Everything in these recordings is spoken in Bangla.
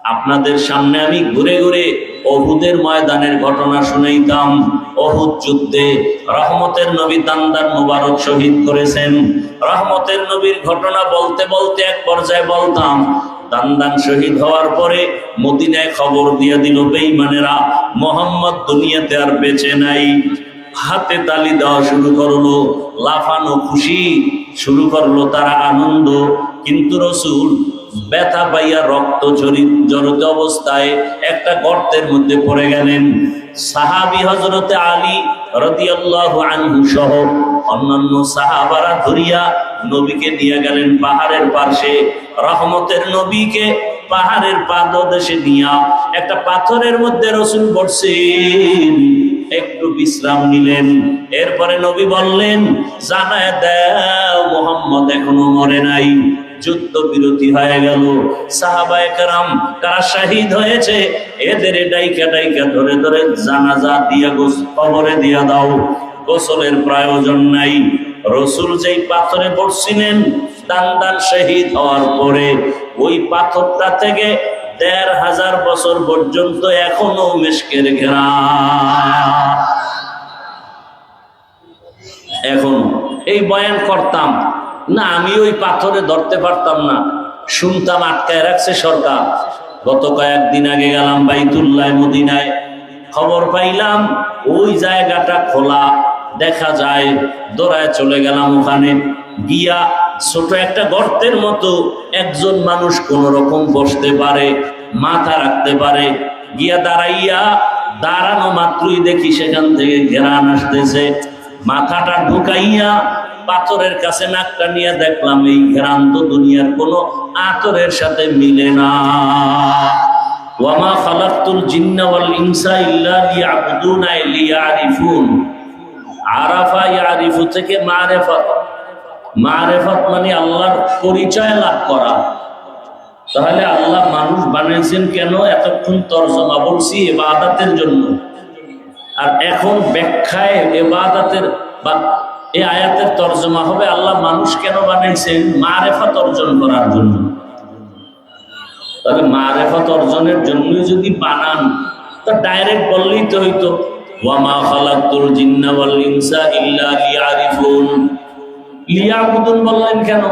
আপনাদের সামনে আমি ঘুরে ঘুরে উহুদের ময়দানের ঘটনা শুনাইতাম। উহুদ যুদ্ধে রহমতের নবী দান্দার মুবারক শহীদ করেছেন। রহমতের নবীর ঘটনা বলতে বলতে এক পর্যায়ে বলতাম, দান্দান শহীদ হওয়ার পরে মদিনায় খবর দিয়ে দিল বেঈমানেরা মোহাম্মদ দুনিয়াতে আর বেঁচে নাই। হাতে তালি দেওয়া শুরু করলো, লাফানো খুশি শুরু করলো তারা, আনন্দ। কিন্তু রাসূল ব্যথা পাইয়া রক্ত জড়িত অবস্থায় একটা গর্তের মধ্যে পড়ে গেলেন। সাহাবী হযরতে আলী রাদিয়াল্লাহু আনহু সহ অন্যান্য সাহাবারা ধরিয়া নবীকে নিয়ে গেলেন পাহাড়ের পাশে। রহমতের নবীকে পাহাড়ের পাদদেশে নিয়া একটা পাথরের মধ্যে রাসূল বসছেন, একটু বিশ্রাম নিলেন। এরপরে নবী বললেন, জানায় দাও মুহাম্মদ এখনো মরে নাই। যুদ্ধ বিরতি হয়ে গেল। সাহাবায়ে কেরাম কারা শহীদ হয়েছে এদের ডাইকা ডাইকা ধরে ধরে জানাজা দিয়া কবরে দিয়া দাও, গোসলের প্রয়োজন নাই। রাসূল যেই পাথরে পড়ছিলেন দান্দান শহীদ হওয়ার পরে, ওই পাথরটা থেকে ১৫০০ বছর পর্যন্ত এখনো মিশকের ঘ্রাণ। এখন এই বয়ান করতাম না, আমি ওই পাথরে ধরতে পারতাম না, শুনতাম আটকায় রাখছে সরকার। গত কয়েকদিন আগে গেলাম বাইতুল্লাহ মদিনায়, খবর পাইলাম ওই জায়গাটা খোলা, দেখা যায়। দৌড়ায় চলে গেলাম ওখানে, গিয়া ছোট একটা গর্তের মতো একজন মানুষ কোন রকম বসতে পারে, মাথা রাখতে পারে। গিয়া দাঁড়াইয়া দাঁড়ানো মাত্রই দেখি সেখান থেকে ঘেরান আসতেছে। মাথাটা ঢুকাইয়া পাথরের কাছে নাকটা নিয়ে দেখলাম এই ঘেরান তো দুনিয়ার কোন আতরের সাথে মিলে না। ওয়ামা খালাকতুল জিন্না ওয়াল ইনসা ইল্লা লিয়াবুদুনা লিয়ারিফুন। আরাফা ইয়ারিফু থেকে মারিফাত, মারিফাত মানে আল্লাহর পরিচয় লাভ করা। তাহলে আল্লাহ মানুষ বানাইছেন কেন? এতক্ষণ তরজমা বলছি ইবাদতের জন্য, আর এখন ব্যাখ্যায় ইবাদতের বা এই আয়াতের তরজমা হবে আল্লাহ মানুষ কেন বানাইছেন? মারিফাত অর্জন করার জন্য। তাহলে মারিফাত অর্জনের জন্যই যদি বানান তা ডাইরেক্ট বললেই তো হইতো, ওয়ামা খালাকতুল জিন্না ওয়াল ইনসা ইল্লা লিয়ারিফুন। লিয়াবুদুন বললেন কেন?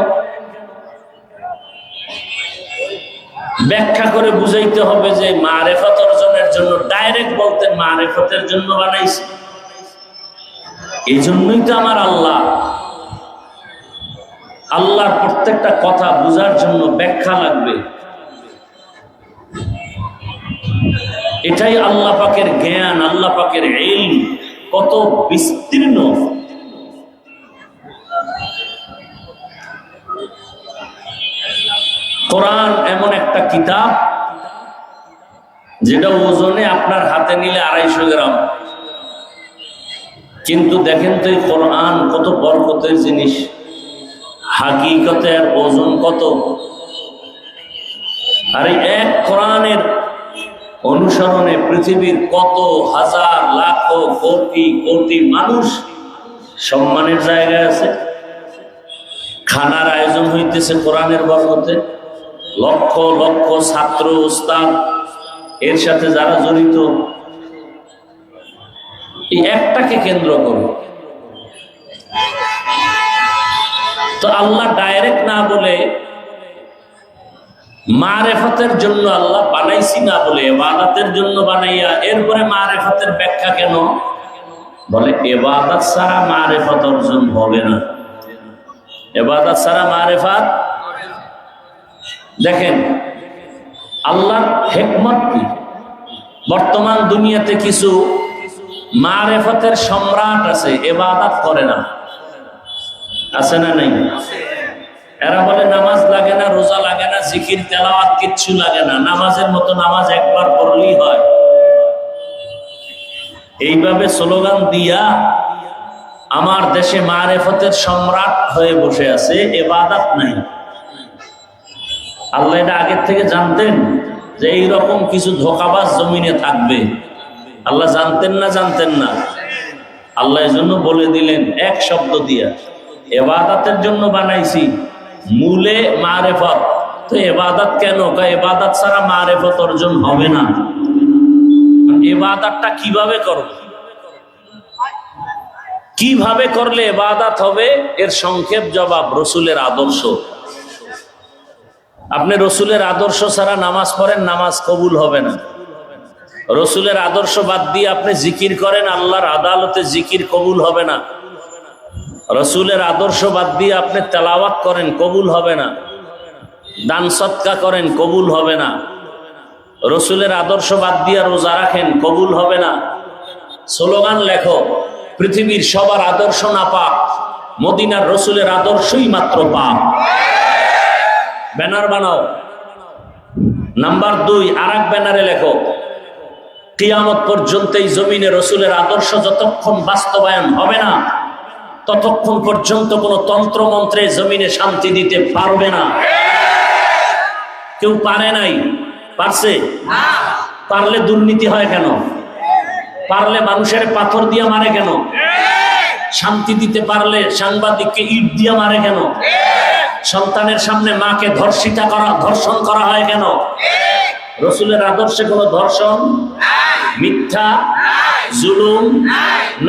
ব্যাখ্যা করে বুঝাইতে হবে যে মারিফাত অর্জনের জন্য। ডাইরেক্ট বলতেন মারিফাতের জন্য বানাইছে, এই জন্যই তো আমার আল্লাহ। আল্লাহর প্রত্যেকটা কথা বুঝার জন্য ব্যাখ্যা লাগবে। এটাই আল্লাহ পাকের জ্ঞান, আল্লাহ পাকের ইলম কত বিস্তীর্ণ। কোরআন এমন একটা কিতাব যেটা ওজনে আপনার হাতে নিলে ২৫০ গ্রাম, কিন্তু দেখেন তো এই কোরআন কত বরকতের জিনিস, হাকিকতের ওজন কত। আর এই এক কোরআনের অনুসরণে পৃথিবীর কত হাজার লাখ কোটি কোটি মানুষ সম্মানের জায়গায় আছে। খানার আয়োজন হইতেছে কোরআনের বরকতে, লক্ষ লক্ষ ছাত্র উস্তাদ এর সাথে যারা জড়িত, এই একটাকে কেন্দ্র করে। তো আল্লাহ ডাইরেক্ট না বলে মারিফাতের জন্য আল্লাহ বানাইছি না বলে ইবাদতের জন্য বানাইয়া এরপরে মারিফাতের ব্যাখ্যা কেন বলে? ইবাদত ছাড়া মারিফাত অর্জন হবে না। ইবাদত ছাড়া মারিফাত, দেখেন আল্লাহর হিকমত কি। বর্তমান দুনিয়াতে কিছু মারিফাতের সম্রাট আছে, ইবাদত করে না, আছে না নাই? এরা বলে নামাজ লাগে না, রোজা লাগে না, জিকির তেলাওয়াত কিচ্ছু লাগে না, নামাজের মতো নামাজ একবার পড়লেই হয়। এইভাবে স্লোগান দিয়া আমার দেশে মারিফতের সম্রাট হয়ে বসে আছে, ইবাদত নাই। আল্লাহ এটা আগের থেকে জানতেন যে এইরকম কিছু ধোঁকাবাজ জমিনে থাকবে? আল্লাহ জানতেন না? জানতেন না? আল্লাহ এজন্য বলে দিলেন এক শব্দ দিয়া, ইবাদতের জন্য বানাইছি, মূলে মারিফত, তো ইবাদত কেন? ইবাদত ছাড়া মারিফত অর্জন হবে না। ইবাদতটা কিভাবে করব, কিভাবে করলে ইবাদত হবে? এর সংক্ষেপ জবাব রসুলের আদর্শ। আপনি রসুলের আদর্শ ছাড়া নামাজ পড়েন, নামাজ কবুল হবে না। রসুলের আদর্শ বাদ দিয়ে আপনি জিকির করেন, আল্লাহর আদালতে জিকির কবুল হবে না। রসুলের আদর্শ বাদ দিয়ে আপনি তেলাওয়াত করেন, কবুল হবে না। দান সদকা করেন, কবুল হবে না। রসুলের আদর্শ বাদ দিয়ে রোজা রাখেন, কবুল হবে না। স্লোগান লেখো, পৃথিবীর সবার আদর্শ না পাক, মদিনার রসুলের আদর্শই মাত্র পাক। ব্যানার বানাও। নাম্বার 2, আর এক ব্যানারে লেখো, কিয়ামত পর্যন্ত এই জমিনে রসুলের আদর্শ যতক্ষণ বাস্তবায়ন হবে না, ততক্ষণ পর্যন্ত কোন তন্ত্র মন্ত্রে জমিনে শান্তি দিতে পারবে না। কেউ পারে নাই, পারছে? পারলে দুর্নীতি হয় কেন? পারলে মানুষের পাথর দিয়ে মারে কেন? শান্তি দিতে পারলে সাংবাদিককে ইট দিয়ে মারে কেন? সন্তানের সামনে মাকে ধর্ষণ করা হয় কেন? রসুলের আদর্শে কোনো ধর্ষণ, মিথ্যা, জুলুম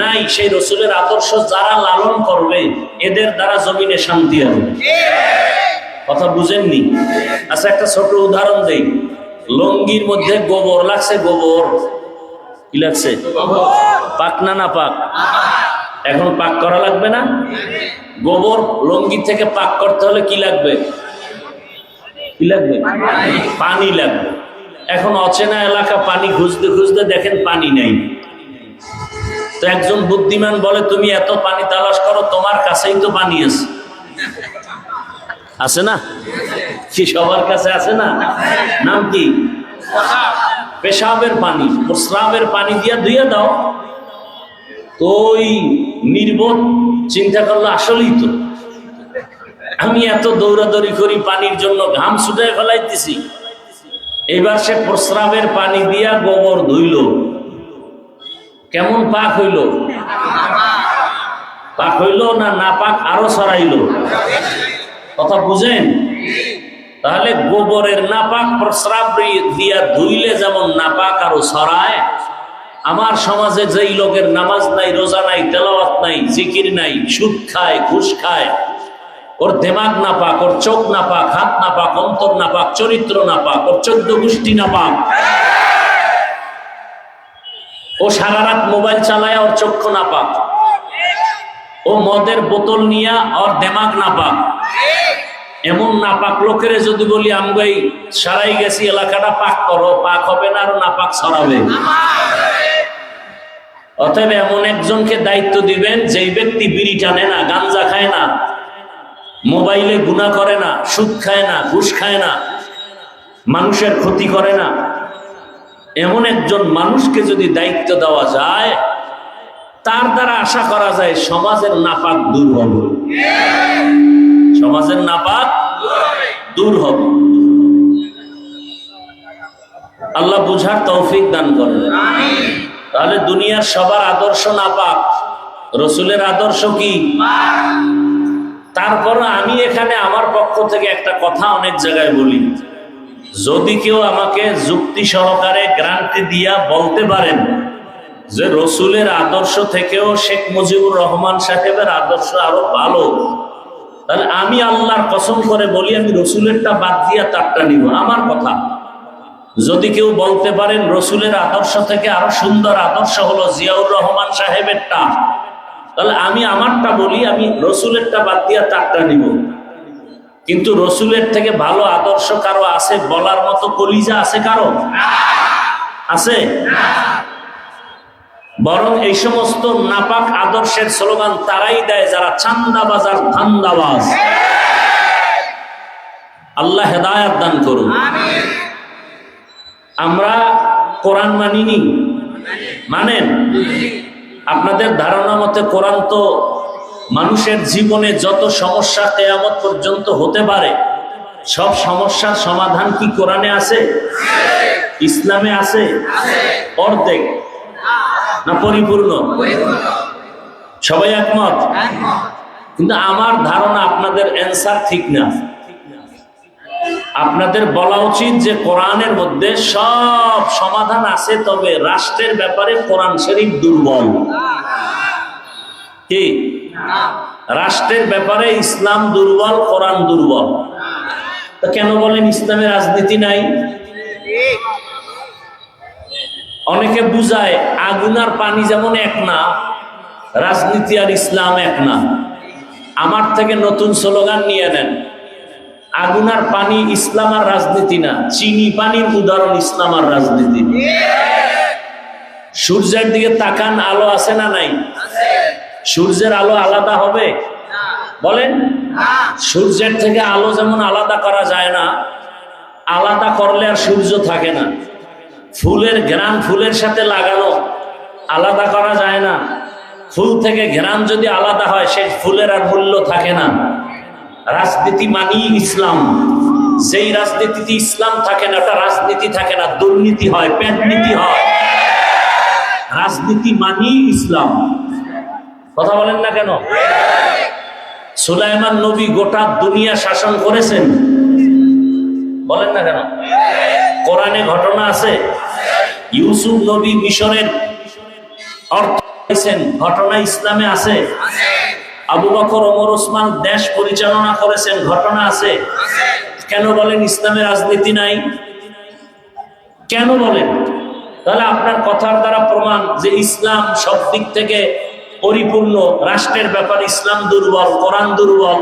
নাই। সেই রসুলের আদর্শ যারা লালন করবে, এদের দ্বারা জমিনে শান্তি হবে। কথা বুঝেননি? আচ্ছা, একটা ছোট উদাহরণ দেই। লঙ্গির মধ্যে গোবর লাগছে, গোবর কি লাগছে? পাক না পাক? এখন পাক করা লাগবে না? গোবর লঙ্গি থেকে পাক করতে হলে কি লাগবে? কি লাগবে? পানি লাগবে। এখন অচেনা এলাকা পানি খুঁজতে খুঁজতে দেখেন পানি নেই। তো একজন বুদ্ধিমান বলে, তুমি এত পানি তালাশ করো, তোমার কাছেই তো পানি আছে। আছে না? কি সবার কাছে আছে না? নাম কি? পেশাবের পানি, প্রস্রাবের পানি দিয়া ধুইয়া দাও। তো ওই নির্বোধ চিন্তা করলো, আসলেই তো আমি এত দৌড়াদৌড়ি করি পানির জন্য, ঘাম ছুটায় ফেলাইতেছি, এবার সে প্রস্রাবের পানি দিয়া গোবর ধুইল। কেমন পাক হইল? পাক হইল না না পাক আরো ছড়াইল? কথা বুঝেন? তাহলে গোবরের নাপাক প্রস্রাব দিয়া ধুইলে যেমন নাপাক আরো ছড়ায়, আমার সমাজে যেই লোকের নামাজ নাই, রোজা নাই, তেলাওয়াত নাই, জিকির নাই, সুদ খায়, ঘুষ খায়, ওর দেমাগ নাপাক, ওর চোখ নাপাক, হাত নাপাক, অন্তর নাপাক, চরিত্র নাপাক, ওর 14 গোষ্ঠী নাপাক, ও সারা রাত মোবাইল চালায়, ওর চক্ষু নাপাক, ও মদের বোতল নিয়া ওর দেমাগ নাপাক। এমন নাপাক লোকের যদি বলি, আমি সারাই গেছি, এলাকাটা পাক করো, পাক হবে না, আর নাপাক ছড়াবে। অতএব এমন একজনকে দায়িত্ব দিবেন, যেই ব্যক্তি বিড়ি টানে না, গাঞ্জা খায় না, মোবাইলে গুনাহ করে না, সুদ খায় না, ঘুষ খায় না, মানুষের ক্ষতি করে না, এমন একজন মানুষকে যদি দায়িত্ব দেওয়া যায়, তার দ্বারা আশা করা যায় সমাজের নাপাক দূর হবে। সমাজের নাপাক দূর হবে। আল্লাহ বুঝার তৌফিক দান করেন। তাহলে দুনিয়ার সবার আদর্শ নাপাক, রসুলের আদর্শ কি? তারপর আমি এখানে আমার পক্ষ থেকে একটা কথা অনেক জায়গায় বলি, যদি কেউ আমাকে যুক্তি সহকারে গ্যারান্টি দিয়া বলতে পারেন যে রসুলের আদর্শ থেকেও শেখ মুজিবুর রহমান সাহেবের আদর্শ আরো ভালো, তাহলে আমি আল্লাহর কসম করে বলি, আমি রসুলেরটা বাদ দিয়া তারটা নিব। আমার কথা। যদি কেউ বলতে পারেন রসুলের আদর্শ থেকে আরো সুন্দর আদর্শ হলো জিয়াউর রহমান সাহেবেরটা, তাহলে আমি আমারটা বলি, আমি রসুলেরটা বাদ দিয়া তারটা নিব। কিন্তু রসুলের থেকে ভালো আদর্শ কারো আছে বলার মতো কলিজা আছে কারো? আছে? বরং এই সমস্ত নাপাক আদর্শের স্লোগান তারাই দেয় যারা চান্দাবাজ আর ধান্দাবাজ। আল্লাহ হেদায়েত দান করুন। আমরা কোরআন মানিনি, মানেন? আপনাদের ধারণা মতে কোরআন তো মানুষের জীবনে যত সমস্যা কিয়ামত পর্যন্ত হতে পারে, সব সমস্যার সমাধান কি কোরআনে আছে? ইসলামে আছে? অর্ধেক না পরিপূর্ণ? সবাই একমত? কিন্তু আমার ধারণা আপনাদের অ্যান্সার ঠিক না। আপনাদের বলা উচিত যে কোরআনের মধ্যে সব সমাধান আছে, তবে রাষ্ট্রের ব্যাপারে কোরআন শরীফ দুর্বল। কি রাষ্ট্রের ব্যাপারে ইসলাম দুর্বল, কোরআন দুর্বল? তো কেন বলেন ইসলামে রাজনীতি নাই? অনেকে বুঝায় আগুন আর পানি যেমন এক না, রাজনীতি আর ইসলাম এক না। আমার থেকে নতুন স্লোগান নিয়ে নেন, আগুন আর পানি ইসলাম আর রাজনীতি না, চিনি পানির উদাহরণ ইসলাম আর রাজনীতি। সূর্যের দিকে তাকান, আলো আছে না নাই? সূর্যের আলো আলাদা হবে? বলেন। সূর্যের থেকে আলো যেমন আলাদা করা যায় না, আলাদা করলে আর সূর্য থাকে না। ফুলের ঘ্রাণ ফুলের সাথে লাগানো, আলাদা করা যায় না। ফুল থেকে ঘ্রাণ যদি আলাদা হয়, সেই ফুলের আর মূল্য থাকে না। রাজনীতি মানি ইসলাম। যেই রাজনীতিতে ইসলাম থাকে না, ওটা রাজনীতি থাকে না, দুর্নীতি হয়, পেটনীতি হয়। রাজনীতি মানি ইসলাম। কথা বলেন না কেন? সুলাইমান নবী গোটা দুনিয়া শাসন করেছেন, বলেন না কেন? কোরআনে ঘটনা আছে। ইউসুফ নবী মিশরের অর্থ দিয়েছেন, ঘটনা ইসলামে আছে। আবু বকর, ওমর, ওসমান দেশ পরিচালনা করেছেন, ঘটনা আছে। কেন বলেন ইসলামে রাজনীতি নাই? কেন বলেন? তাহলে আপনার কথার দ্বারা প্রমাণ যে ইসলাম সব দিক থেকে পরিপূর্ণ। রাষ্ট্রের ব্যাপারে ইসলাম দুর্বল, কোরআন দুর্বল।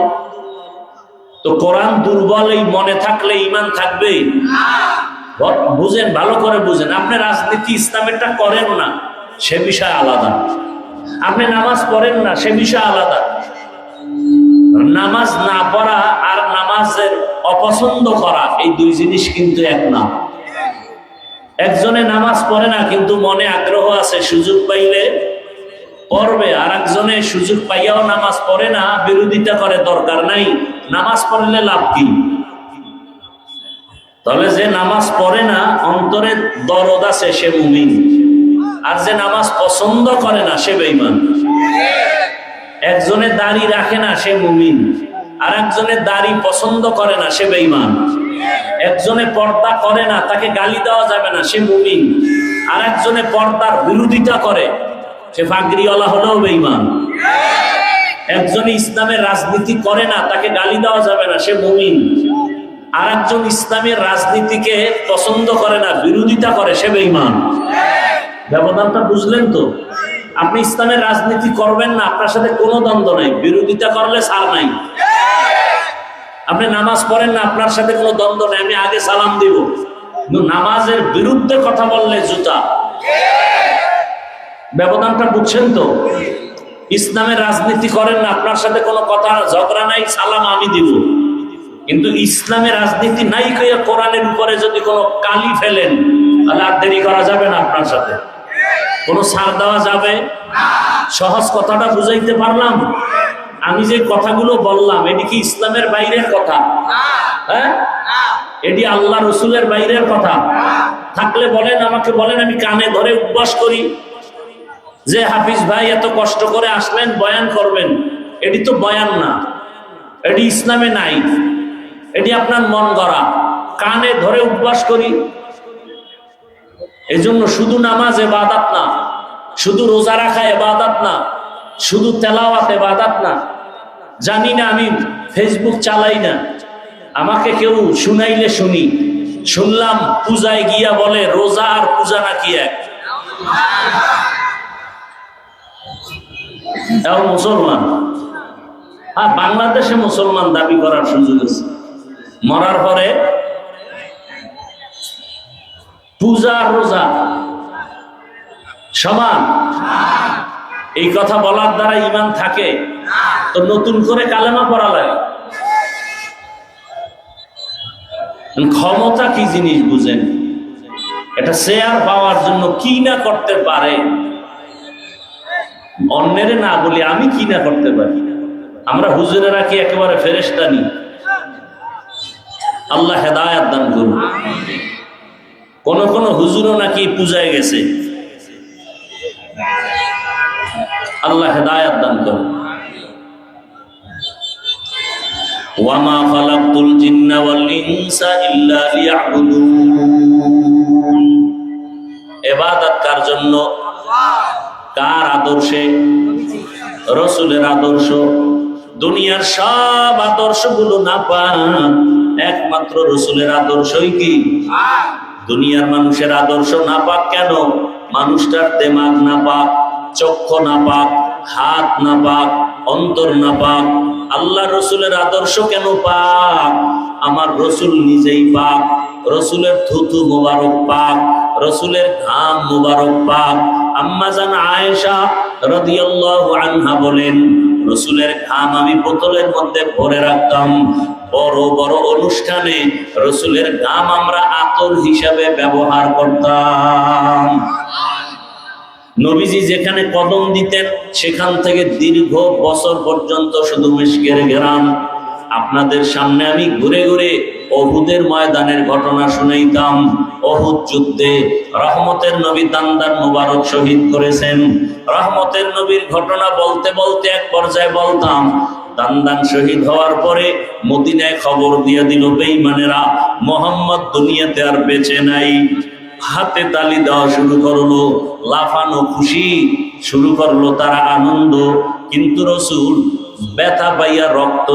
তো কোরআন দুর্বল এই মনে থাকলে ঈমান থাকবে? বুঝেন, ভালো করে বুঝেন। আপনি রাজনীতি ইসলামেরটা করেন না, সে বিষয় আলাদা। আপনি নামাজ পড়েন না, সে বিষয় আলাদা। নামাজ না পড়া আর নামাজের অপছন্দ করা, এই দুই জিনিস কিন্তু এক না। একজনে নামাজ পড়ে না কিন্তু মনে আগ্রহ আছে, সুযোগ পাইলে পড়বে। আর একজনে সুযোগ পাইয়াও নামাজ পড়ে না, বিরোধিতা করে, দরকার নাই, নামাজ পড়লে লাভ কি? তবে যে নামাজ পড়ে না, অন্তরে দরদ আছে, সে মুমিন। আর যে নামাজ পছন্দ করে না, সে বেঈমান। একজনে দাড়ি রাখে না, সে মুমিন। আর একজনে দাড়ি পছন্দ করে না, সে বেঈমান। একজনে পর্দা করে না, তাকে গালি দেওয়া যাবে না, সে মুমিন। আর একজনে পর্দার বিরোধিতা করে, সে পাগড়িওয়ালা হলেও বেঈমান। একজনে ইসলামের রাজনীতি করে না, তাকে গালি দেওয়া যাবে না, সে মুমিন। আর একজন ইসলামের রাজনীতিকে পছন্দ করে না, বিরোধিতা করে, সে বেঈমান। ব্যবধানটা বুঝলেন তো? আপনি ইসলামের রাজনীতি করবেন না, আপনার সাথে কোনো দ্বন্দ্ব নাই, বিরোধিতা করলে ছাড় নাই। আপনি নামাজ পড়েন না, আপনার সাথে কোনো দ্বন্দ্ব নাই, আমি আগে সালাম দিব। কিন্তু নামাজের বিরুদ্ধে কথা বললে জুতা। ব্যবধানটা বুঝছেন তো? ইসলামের রাজনীতি করেন না, আপনার সাথে কোনো কথা ঝগড়া নাই, সালাম আমি দিব। কিন্তু ইসলামের রাজনীতি নাই কইয়া কোরআনের উপরে যদি কোনো কালি ফেলেন, তাহলে আর দেরি করা যাবে না, আপনার সাথে কোনো ছাড় দেওয়া যাবে? সহজ কথাটা বুঝাইতে পারলাম? আমি যে কথাগুলো বললাম, এটি কি ইসলামের বাইরের কথা? হ্যাঁ, এটি আল্লাহ রসুলের বাইরের কথা? থাকলে বলেন, আমাকে বলেন, আমি কানে ধরে উপবাস করি যে হাফিজ ভাই এত কষ্ট করে আসলেন, বয়ান করবেন। এটি তো বয়ান না, এটি ইসলামে নাই, এটি আপনার মন গড়া। কানে ধরে উপবাস করি। এজন্য শুধু নামাজ ইবাদত না, শুধু রোজা রাখা ইবাদত না, শুধু তেলাওয়াত ইবাদত না। জানি না, আমি ফেসবুক চালাই না, আমাকে কেউ শুনাইলে শুনি। শুনলাম পূজায় গিয়া বলে রোজা আর পূজা নাকি এক। মুসলমান, আর বাংলাদেশে মুসলমান দাবি করার সুযোগ আছে। মরার পরে পূজা আর রোজা সমান, এই কথা বলার দ্বারা ঈমান থাকে? তো নতুন করে কালেমা পড়া লাগে। ক্ষমতা কি জিনিস বুঝেন? এটা শেয়ার পাওয়ার জন্য কি না করতে পারে। অন্যের না বলি, আমি কি না করতে পারি। আমরা হুজুরেরা কি একেবারে ফেরেশতা নি? আল্লাহ হেদায়েত দান করুন। কোন কোন হুজুরও নাকি পূজায় গেছে, আল্লাহ হেদায়েত দান করুন। ওয়ামা খালাকতুল জিন্না ওয়াল ইনসা ইল্লা লিয়াবুদুন। ইবাদত কার জন্য? কার আদর্শে? রাসূলের আদর্শ। দুনিয়ার সব আদর্শগুলো নাপাক, একমাত্র রাসূলের আদর্শই কি? দুনিয়ার মানুষের আদর্শ নাপাক কেন? মানুষটার দিমাগ নাপাক, চক্ষু নাপাক, হাত নাপাক, অন্তর নাপাক। আল্লাহ রসুলের আদর্শ কেন পাক? আমার রসুল নিজেই পাক, রসুলের থুতু মোবারক পাক, রসুলের ঘাম মোবারক পাক। আম্মা জান আয়েশা রাদিয়াল্লাহু আনহা বলেন, রসুলের ঘাম আমি বোতলের মধ্যে ভরে রাখতাম। বড় বড় অনুষ্ঠানে রসুলের ঘাম আমরা আতর হিসাবে ব্যবহার করতাম। নবীজি যেখানে কদম দিতেন সেখান থেকে দীর্ঘ বছর পর্যন্ত শুধু মিশকের ঘেরান। আপনাদের সামনে আমি ঘুরে ঘুরে অহুদের ময়দানের ঘটনা শুনাইতাম। অহুদ যুদ্ধে রহমতের নবী দান্দার মুবারক শহীদ করেছেন। রহমতের নবীর ঘটনা বলতে বলতে এক পর্যায়ে বলতাম, দান্দান শহীদ হওয়ার পরে মদিনায় খবর দিয়ে দিল বেঈমানেরা মোহাম্মদ দুনিয়াতে আর বেঁচে নাই। হাতে তালি দেওয়া শুরু করলো, লাফানো খুশি শুরু করলো তারা, আনন্দ। কিন্তু রসুল ব্যথা পাইয়া রক্ত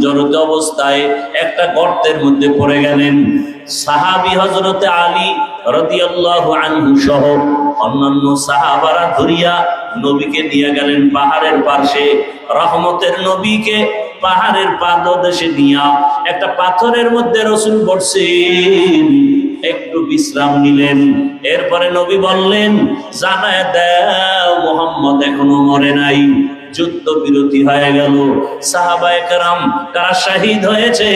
জড়িত অবস্থায় একটা গর্তের মধ্যে পড়ে গেলেন। সাহাবী হযরতে আলী রাদিয়াল্লাহু আনহু সহ অন্যান্য সাহাবারা ধরিয়া নবীকে নিয়ে গেলেন পাহাড়ের পাশে। রহমতের নবীকে পাহাড়ের পাদদেশে নিয়া একটা পাথরের মধ্যে রসুল বসছেন, একটু বিশ্রাম নিলেন। এরপরে নবী বললেন, জানায় দাও মুহাম্মদ এখনো মরে নাই। যুদ্ধ বিরতি হয়ে গেল। সাহাবায়ে কেরাম কারা শহীদ হয়েছে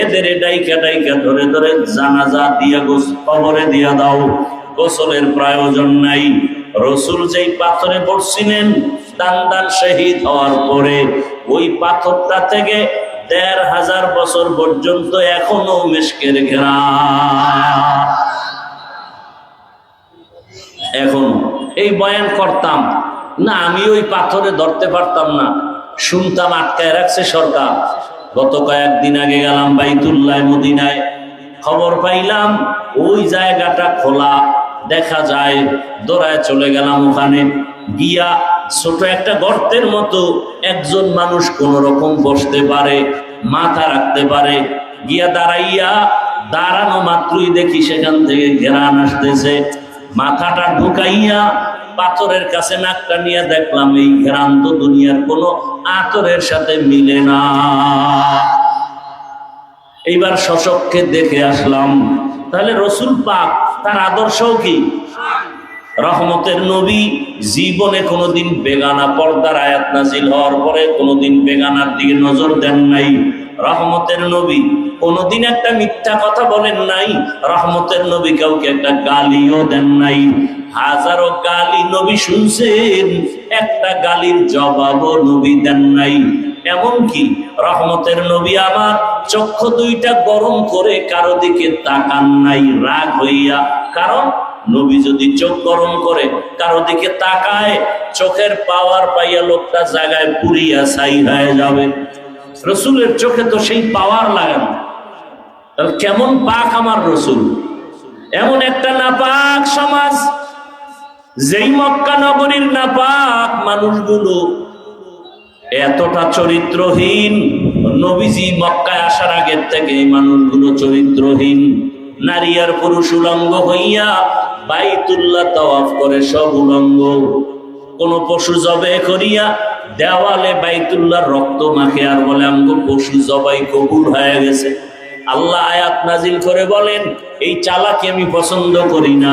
এদের ডাইকা ডাইকা ধরে ধরে জানাজা দিয়া কবরে দিয়া দাও, গোসলের প্রয়োজন নাই। রসুল যেই পাথরে পড়ছিলেন দান্দান শহীদ হওয়ার পরে, ওই পাথরটা থেকে ১৫০০ বছর পর্যন্ত এখনো মিশকের ঘেরা। এখন এই বয়ান করতাম না, আমি ওই পাথরে ধরতে পারতাম না, শুনতাম আটকায় রাখছে সরকার। গত কয়েকদিন আগে গেলাম বাইতুল্লাহ মদিনায়, খবর পাইলাম ওই জায়গাটা খোলা, দেখা যায়। দৌড়ায় চলে গেলাম ওখানে, গিয়া ছোট একটা গর্তের মতো একজন মানুষ কোন রকম বসতে পারে, মাথা রাখতে পারে। গিয়া দাঁড়ানো মাত্রই দেখি সেখান থেকে ঘেরান আসতেছে। মাথাটা ঢুকাইয়া পাথরের কাছে নাকটা নিয়ে দেখলাম এই ঘেরান তো দুনিয়ার কোনো আতরের সাথে মিলে না। এইবার সচক্ষে দেখে আসলাম। তাহলে রসুল পাক তার আদর্শও কি? রহমতের নবী জীবনে কোনোদিন বেগানা, পর্দার আয়াত নাজিল হওয়ার পরে কোনোদিন বেগানার দিকে নজর দেন নাই। রহমতের নবী কোনোদিন একটা মিথ্যা কথা বলেন নাই। রহমতের নবী কাউকে একটা গালিও দেন নাই। হাজারো গালি নবী শুনছেন, একটা গালির জবাবও নবী দেন নাই। এমনকি রহমতের নবী আমার চক্ষু দুইটা গরম করে কারো দিকে তাকান নাই রাগ হইয়া। কারণ নবী যদি চোখ গরম করে কারো দিকে তাকায়, চোখের পাওয়ার পাইয়া লোকটা জায়গায় পুরিয়া ছাই হয়ে যাবে। রসুলের চোখে তো সেই পাওয়ার লাগে না। তাহলে কেমন পাক আমার রসুল! এমন একটা নাপাক সমাজ, যেই মক্কা নগরীর নাপাক মানুষগুলো এতটা চরিত্রহীন। নবীজি মক্কায় আসার আগের থেকে এই মানুষগুলো চরিত্রহীন। নারী আর পুরুষ উলঙ্গ হইয়া বাইতুল্লাহ তাওয়াফ করে, সব উলঙ্গ। কোন পশু জবাই করিয়া দেওয়ালে বাইতুল্লাহর রক্ত মাখে আর বলে আমগো পশু জবাই কবুল হয়ে গেছে। আল্লাহ আয়াত নাজিল করে বলেন, এই চালাকি আমি পছন্দ করি না।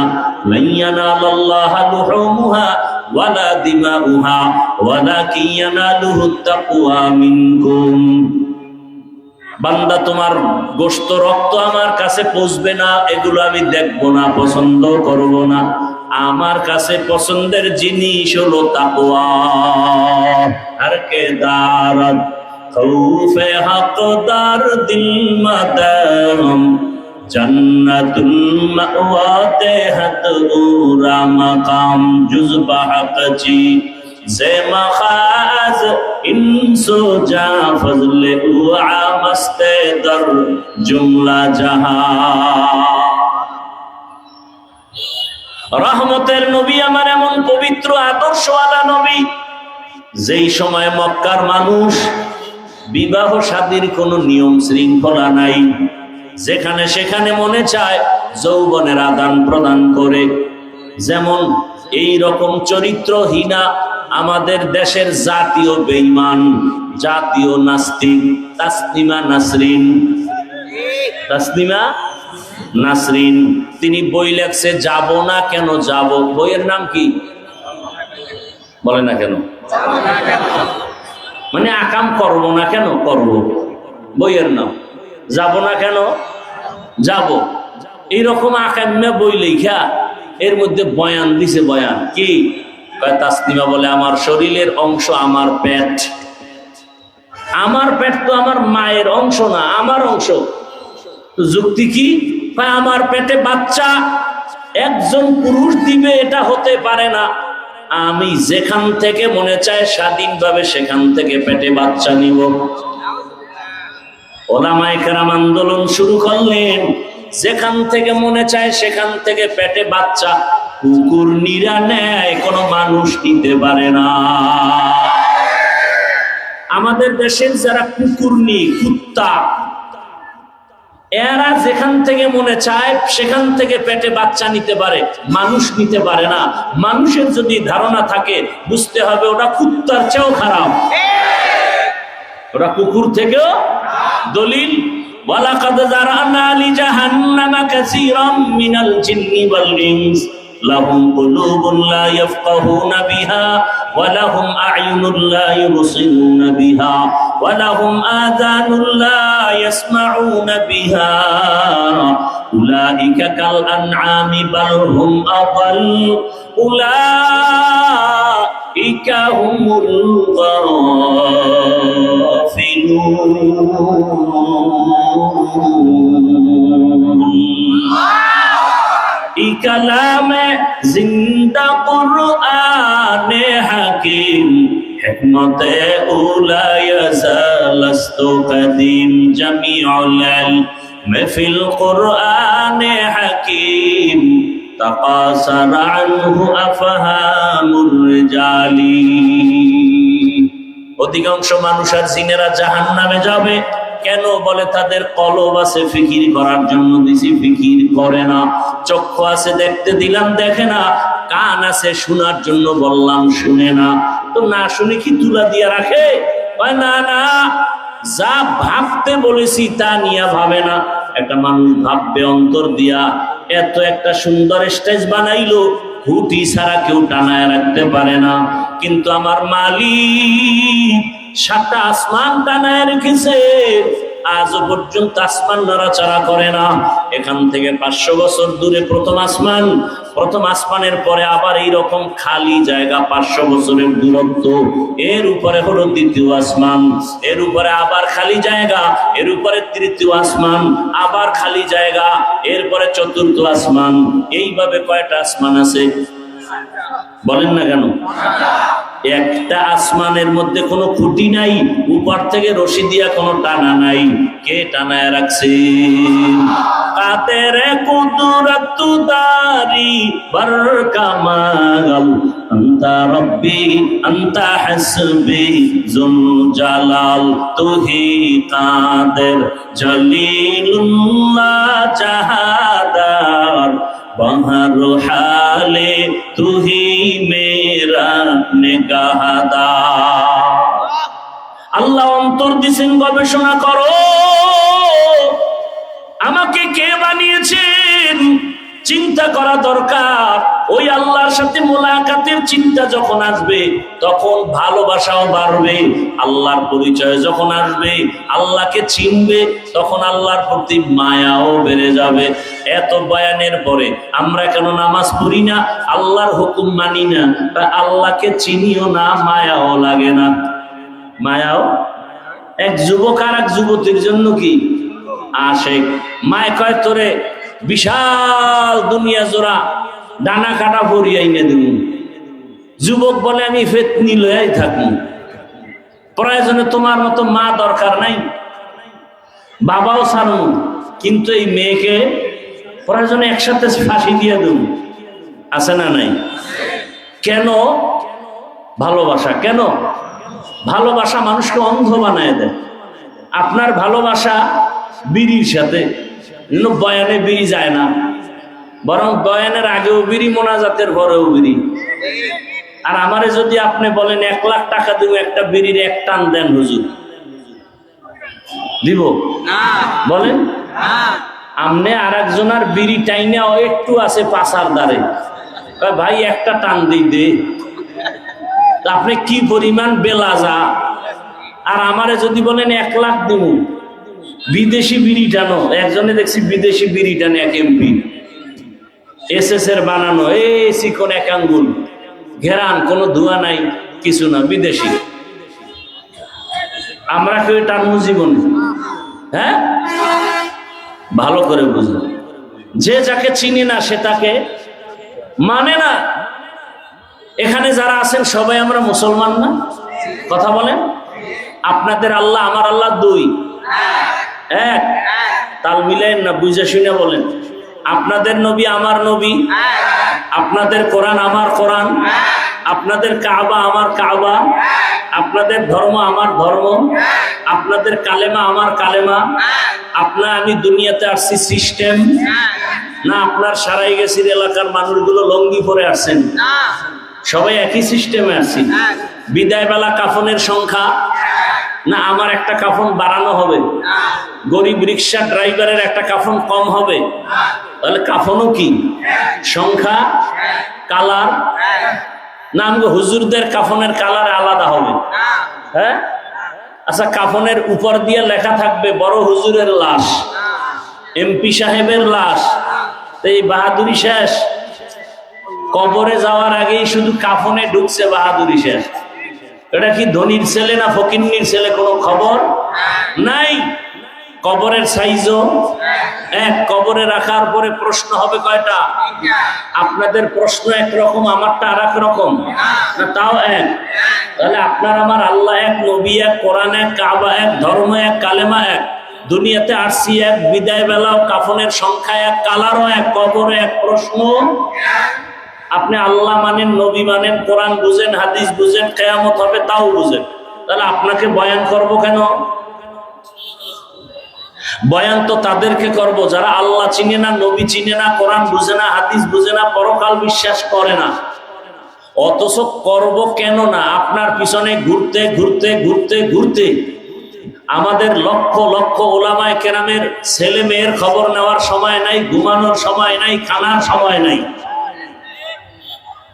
লাইয়ানালাল্লাহা লুহুমুহা ওয়ালা দিমাউহা ওয়ালাকিন ইয়ানালুহুত তাকওয়া মিনকুম। বান্দা তোমার গোশত রক্ত আমার কাছে পৌঁছবে না, এগুলো আমি দেখবো না, পছন্দ করব না। আমার কাছে পছন্দের জিনিস হলো তাকওয়া। আর কে দারাত খৌফে হকদার দিল মাদাম জান্নাতুল মাওয়াতে হাত উরা মাকাম জুজবা হাকজি যে মাখাজ ইনসো জা ফজলে ও আমস্তে দর জুমলা জাহান। রহমতের নবী আমার এমন পবিত্র আদর্শওয়ালা নবী, যেই সময় মক্কার মানুষ বিবাহ শাদীর কোনো নিয়ম শৃঙ্খলা নাই, যেখানে সেখানে মনে চায় যৌবনের আদান প্রদান করে। যেমন এই রকম চরিত্রহীনা আমাদের দেশের জাতীয় বেঈমান, জাতীয় নাস্তিক তাসনিমা নাসরিন। তাসনিমা নাসরিন তিনি বই লেখছে যাব না কেন যাব। বইয়ের নাম কি বলে না কেন? মানে আকাম করব না কেন করব, বইয়ের নাম যাব না কেন যাব। এইরকম আকাম্যা বই লেখা এর মধ্যে বয়ান দিছে। বয়ান কি? তাসনিমা বলে আমার শরীরের অংশ আমার পেট। আমার পেট তো আমার মায়ের অংশ না, আমার অংশ। যুক্তি কি? আমার পেটে বাচ্চা একজন পুরুষ দিবে, এটা হতে পারে না। আমি যেখান থেকে মনে চায় স্বাধীনভাবে সেখান থেকে পেটে বাচ্চা নিব। ওলামায়ে কেরাম আন্দোলন শুরু করলেন, যেখান থেকে মনে চায় সেখান থেকে পেটে বাচ্চা। কুকুর নিরা নেয়, কোনো মানুষ নিতে পারে না। আমাদের দেশের যারা কুকুরনি, কুত্তা, এরা যেখান থেকে মনে চায় সেখান থেকে পেটে বাচ্চা নিতে পারে, মানুষ নিতে পারে না। মানুষের যদি ধারণা থাকে, বুঝতে হবে ওটা কুত্তার চেয়েও খারাপ, ওটা কুকুর থেকেও। দলিল ওয়ালাকাদ যারানা লিজাহান্নামা কাসীরাম মিনাল জিন্নি ওয়াল ইনস লাহুম কুলুবুন লা ইয়াফকাহুনা বিহা ওয়া লাহুম আ'য়ুনুন লা ইউবসিরুনা বিহা ওয়া লাহুম আযানুন লা ইয়াসমাউনা বিহা উলাইকা কাল আনআমি বাল হুম আযাল উলাইকা হুমুল গাফিলুন। কালামে জিন্দা কুরআনে হাকিম হিকমতে উলায়াসালাস্তু কদিম জামিউল ইলম ফিল কুরআনে হাকিম তাকাসার আনহু আফহামুর রিজালি। অধিকাংশ মানুষ আর জিনেরা জাহান্নামে যাবে কেন? বলে তাদের কলব আছে ফিকির করার জন্য দিছি, ফিকির করে না। চক্ষু আছে দেখতে দিলাম দেখে না, কান আছে শোনার জন্য বললাম শুনে না। তো না শুনে কি তুলা দিয়া রাখে? না না, যা ভাবতে বলেছি তা নিয়ে ভাবে না। একটা মানুষ ভাববে অন্তর দিয়া। এত একটা সুন্দর স্টেজ বানাইলো, হুটি ছাড়া কেউ টানায় রাখতে পারে না। কিন্তু আমার মালিক 7টা আসমান টানায় রেখেছে, আজও পর্যন্ত আসমান নড়াচড়া করে না। এখান থেকে 500 বছর দূরে প্রথম আসমান, প্রথম আসমানের পরে আবার এইরকম খালি জায়গা 500 বছরের দূরত্ব, এর উপরে হলো দ্বিতীয় আসমান, এর উপরে আবার খালি জায়গা, এর উপরে তৃতীয় আসমান, আবার খালি জায়গা, এরপরে চতুর্থ আসমান। এইভাবে কয়টা আসমান আছে বলেন না কেন? একটা আসমানের মধ্যে কোনো খুঁটি নাই, উপর থেকে রশি দিয়া কোনো টানা নাই। কে টানায় রাখছে? কাদের কুদরত দারি বার কামাল আনতা রব্বি আনতা হাসবি জুল জালাল তুহি কাদের জলিলুল্লাহ জাহাদার বহর হালে তুহি মেরা নিগাহদার। আল্লাহ অন্তর দিছেন, গবেষণা করো আমাকে কে বানিয়েছেন, চিন্তা করা দরকার। ওই আল্লাহর সাথে মোলাকাতের চিন্তা যখন আসবে তখন ভালোবাসাও বাড়বে। আল্লাহর পরিচয় যখন আসবে, আল্লাহকে চিনবে, তখন আল্লাহর প্রতি মায়াও বেড়ে যাবে। এত বয়ানের পরে আমরা কেন নামাজ পড়ি না, আল্লাহর হুকুম মানি না, তা আল্লাহকে চিনিও না, মায়াও লাগে না। মায়াও, এক যুবক আর এক যুবতীর জন্য কি আশেক, মায় কয় তোরে বিশাল দুনিয়া জোড়া ডানা কাটা ভরিয়ে এনে দেব, যুবক বলে আমি ফেতনি লয়াই থাকি, প্রয়োজনে তোমার মতো মা দরকার নাই, বাবাও ছাড়ুন, কিন্তু এই মেয়েকে প্রয়োজনে একসাথে ফাঁসি দিয়ে দেব। আছে না নাই? কেন? ভালোবাসা। কেন? ভালোবাসা মানুষকে অন্ধ বানায় দেয়। আপনার ভালোবাসা বিড়ির সাথে, বয়ানে বিড়ি যায় না, বরং বয়ানের আগেও বিড়ি, মোনাজাতের পরেও বিড়ি। আর আমারে যদি আপনি বলেন 1 লাখ টাকা দিব একটা বিড়ির এক টান দেন হুজুর, দিব? বলেন। আমনে আর একজনের বিড়ি টাইনা একটু আছে পাশার দ্বারে, ভাই একটা টান দিই দে। আপনি কি পরিমাণ বেলাজা! আর আমারে যদি বলেন 1 লাখ দিব, বিদেশি বিড়ি টানো, একজনে দেখছি বিদেশি বিড়ি টানে, এক এমপি, SS এর বানানো, এই চিকন এক আঙ্গুল, ঘেরান, কোনো ধোঁয়া নাই, কিছু না, বিদেশি। আমরা কেউ টানবো জীবন? হ্যাঁ, ভালো করে বুঝুন। যে যাকে চিনি না সে তাকে মানে না। এখানে যারা আছেন সবাই আমরা মুসলমান না? কথা বলেন। আপনাদের আল্লাহ আমার আল্লাহ 2, 1? তাল মিলেন না, বুঝে শুনে বলেন। আপনাদের নবী আমার নবী, আপনাদের কোরআন আমার কোরআন, আপনাদের কাবা আমার কাবা, আপনাদের ধর্ম আমার ধর্ম, আপনাদের কালেমা আমার কালেমা। আপনার আমি দুনিয়াতে আসছি সিস্টেম না, আপনার সারাই গেছির এলাকার মানুষগুলো লঙ্গি পরে আসছেন, সবাই একই সিস্টেমে আসছি। বিদায় বেলা কাফনের সংখ্যা না, আমার একটা কাফন বাড়ানো হবে, গরিব রিক্সা ড্রাইভারের একটা কাফন কম হবে, তাহলে কাফনও কি সংখ্যা, কালার না? আমাকে হুজুরদের কাফনের কালার আলাদা হবে। হ্যাঁ, আচ্ছা, কাফনের উপর দিয়ে লেখা থাকবে বড় হুজুরের লাশ, MP সাহেবের লাশ, এই বাহাদুরি শেষ। কবরে যাওয়ার আগেই শুধু কাফনে ঢুকছে বাহাদুরি শেষ। এটা কি ধনির ছেলে না ফকিন্নির ছেলে? কোনো খবর নাই। কবরের সাইজও এক, কবরে রাখার পরে প্রশ্ন হবে কয়টা? আপনাদের প্রশ্ন একরকম, আমারটা আর এক রকম না, তাও এক। তাহলে আপনার আমার আল্লাহ এক, নবী এক, কোরআন এক, কাবা এক, ধর্ম এক, কালেমা এক, দুনিয়াতে আসছি এক, বিদায় বেলাও কাফনের সংখ্যা এক, কালারও এক, কবরে এক, প্রশ্ন। আপনি আল্লাহ মানেন, নবী মানেন, কোরআন বুঝেন, হাদিস বুঝেন, কিয়ামত হবে তাও বুঝেন, তাহলে আপনাকে বয়ান করব কেন? বয়ান তো তাদেরকে করব যারা আল্লাহ চিনে না, নবী চিনে না, কোরআন বুঝে না, হাদিস বুঝে না, পরকাল বিশ্বাস করে না। অথচ করব কেন না? আপনার পিছনে ঘুরতে ঘুরতে ঘুরতে ঘুরতে আমাদের লক্ষ লক্ষ ওলামায়ে কেরামের ছেলে মেয়ের খবর নেওয়ার সময় নাই, ঘুমানোর সময় নাই, খানার সময় নাই।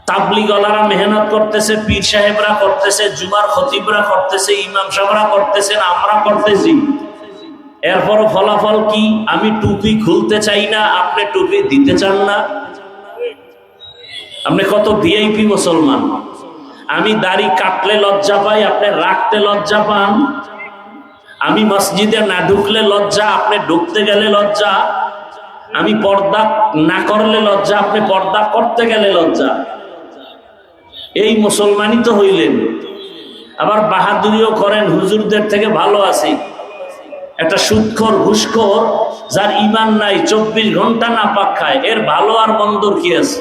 তাবলিগওয়ালারা মেহনত করতেছে, পীর সাহেবরা করতেছে, জুমার খতিবরা করতেছে, ইমাম সাহেবরা করতেছেন, আমরা করতেছি। এরপরও ফলাফল কি? আমি টুপি খুলতে চাই না, আপনি টুপি দিতে চান না। আপনি কত VIP মুসলমান। আমি দাড়ি কাটলে লজ্জা পাই, আপনি রাখতে লজ্জা পান। আমি মসজিদে না ঢুকলে লজ্জা, আপনি ঢুকতে গেলে লজ্জা। আমি পর্দা না করলে লজ্জা, আপনি পর্দা করতে গেলে লজ্জা। এই মুসলমানই তো হইলেন। আবার বাহাদুরিও করেন, হুজুরদের থেকে ভালো আছি। একটা সুদখোর ঘুষখোর যার ইমান নাই, 24 ঘন্টা নাপাক খায়, এর ভালো আর মন্দর কি আছে?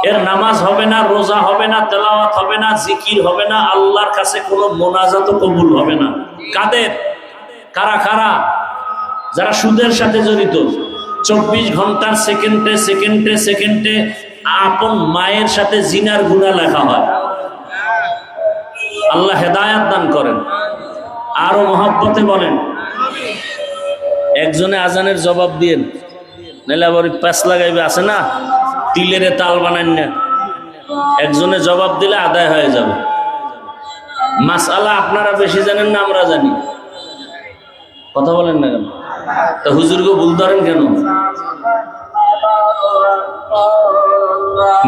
এর নামাজ হবে না, রোজা হবে না, তেলাওয়াত হবে না, জিকির হবে না, আল্লাহর কাছে কোনো মোনাজাত কবুল হবে না। কাদের? কারা কারা? যারা সুদের সাথে জড়িত। 24 ঘন্টার সেকেন্ডে সেকেন্ডে সেকেন্ডে আপন মায়ের সাথে জিনার গুনাহ লেখা হয়। আল্লাহ হেদায়াত দান করেন। আরো মহব্বতে বলেন। একজনে আজানের জবাব দিয়েন, নাহলে আবার প্যাঁচ লাগাইবে, আছে না, তিলের তাল বানান না। একজনে জবাব দিলে আদায় হয়ে যাবে। মাসআলা আপনারা বেশি জানেন না, আমরা জানি। কথা বলেন না কেন? তা হুজুরকে ভুল ধরেন কেন?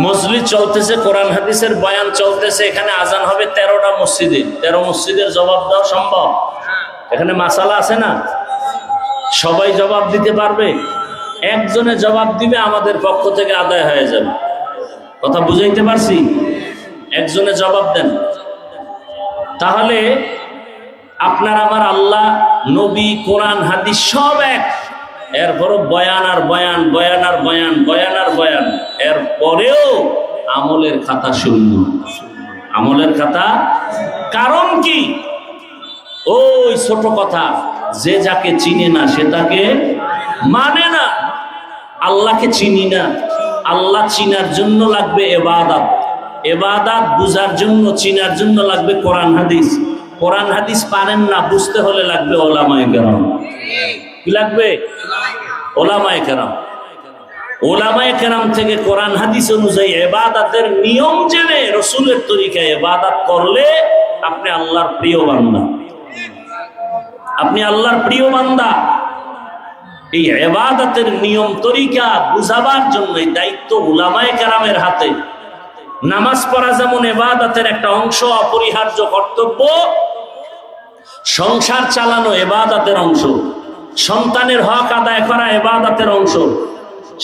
মসজিদ চলতেছে, কোরআন হাদিসের বয়ান চলতেছে, এখানে আজান হবে 13টা মসজিদে। 13 মসজিদের জবাব দেওয়া সম্ভব? এখানে মাসালা আছে না? সবাই জবাব দিতে পারবে? একজনে জবাব দিবে, আমাদের পক্ষ থেকে আদায় হয়ে যাবে। কথা বুঝাইতে পারছি? একজনে জবাব দেন। তাহলে আপনার আমার আল্লাহ, নবী, কোরআন, হাদিস সব এক, এরপরও বয়ান আর বয়ান, বয়ান আর বয়ান, বয়ান আর বয়ান, এরপরেও আমলের খাতা শূন্য। আমলের খাতা। কারণ কি? ওই ছোট কথা, যে যাকে চিনে না সে তাকে মানে না। আল্লাহকে চিনি না, আল্লাহ চিনার জন্য লাগবে ইবাদত, ইবাদত বুঝার জন্য, চিনার জন্য লাগবে কোরআন হাদিস। কোরআন হাদিস পারেন না, বুঝতে হলে লাগবে ওলামায়ে কেরাম। কি লাগবে? ওলামায়ে কেরাম। ওলামায়ে কেরাম থেকে কোরআন হাদিস অনুযায়ী ইবাদতের নিয়ম জেনে রাসূলের তরিকায় ইবাদত করলে আপনি আল্লাহর প্রিয় বান্দা। আপনি আল্লাহর প্রিয় বান্দা। এই ইবাদতের নিয়ম তরিকা বুঝাবার জন্য দায়িত্ব উলামায়ে কেরামের হাতে। নামাজ পড়া যেমন ইবাদতের একটা অংশ, অপরিহার্য কর্তব্য, সংসার চালানো ইবাদতের অংশ, সন্তানের হক আদায় করা ইবাদতের অংশ,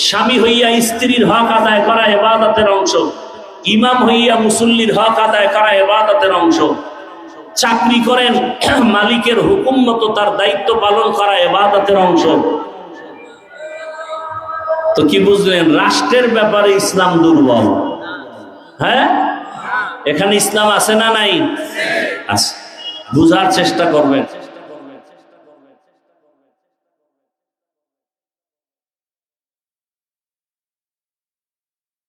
স্বামী হইয়া স্ত্রীর হক আদায় করা ইবাদতের অংশ, ইমাম হইয়া মুসল্লির হক আদায় করা ইবাদতের অংশ, চাকরি করেন মালিকের হুকুম মতো তার দায়িত্ব পালন করা ইবাদতের অংশ। তো কি বুঝলেন? রাষ্ট্রের ব্যাপারে ইসলাম দুর্বল। হ্যাঁ, এখানে ইসলাম আছে না নাই? আছে। বুঝার চেষ্টা করবেন।